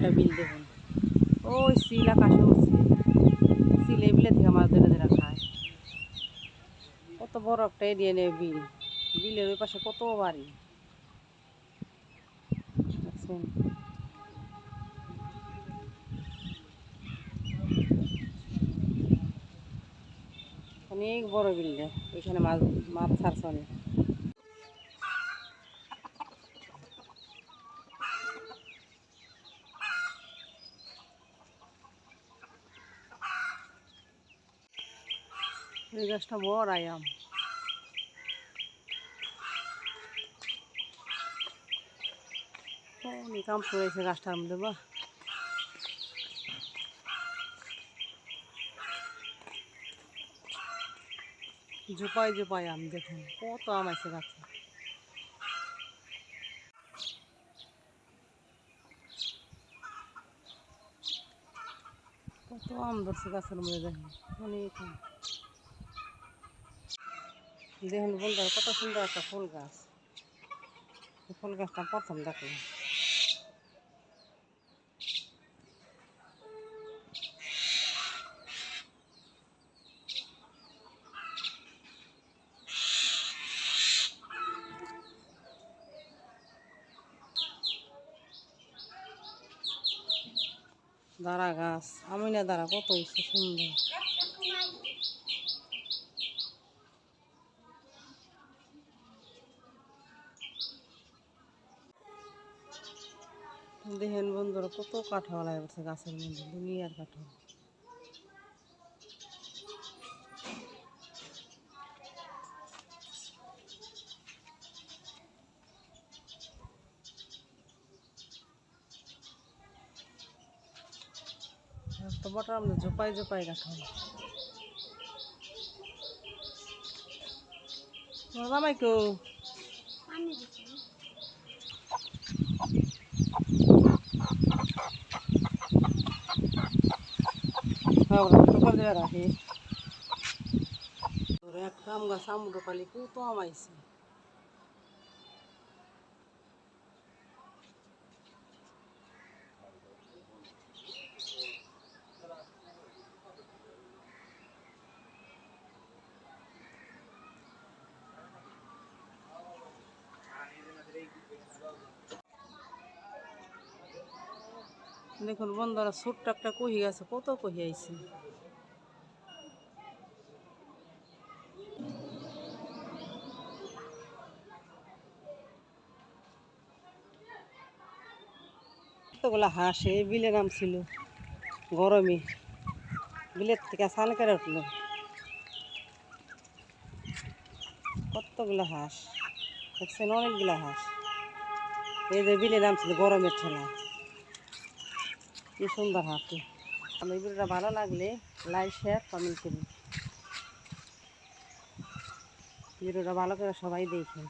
একটা বিল দেখুন, ওই সিল আকাশে উঠছে, সিল এই বিলে থেকে মাছ ধরে ধরে খায়। কত বড় একটা এরিয়া নেই বিল, বিলের ওই পাশে কত বাড়ি দেখছেন। অনেক বড় বিলটা, এখানে মাছ মাছ ছাড়ছে অনেক। এই গাছটা বড় আয়াম, অনেক আম পড়েছে গাছটার মধ্যে। বা জোপায় জোপায় আম, দেখুন কত আম আছে গাছে। কত আম ধরছে গাছের মধ্যে, দেখুন অনেক আম। দেখুন বন্ধুরা, কত সুন্দর একটা ফুল গাছ। ফুল গাছটা প্রথম দেখলাম। দাঁড়া গাছ, আমিনা দাঁড়া কত সুন্দর। দেখেন বন্ধুরা, কত কাঁঠাল আছে গাছের মধ্যে, দুনিয়ার কাঁঠাল। তো বটার মধ্যে জোপায় জোপায় কাঁঠাল। মামাই কেউ রাখি একটা আম গাছ আমুটো পালি কত আম আইছে। দেখুন বন্ধুরা, ছোট্ট একটা কহি আছে, কত কহি আইছে। কতগুলা হাঁস এই বিলে নামছিল গরমে, বিলের থেকে সান করে উঠলো। কতগুলা হাঁস দেখছেন, অনেকগুলা হাঁস। এই যে বিলে নামছিল গরমের ঠেলা, কি সুন্দর হাঁটি। আমার ভিডিওটা ভালো লাগলে লাইক শেয়ার কমেন্ট করুন। ভিডিওটা ভালো করে সবাই দেখেন।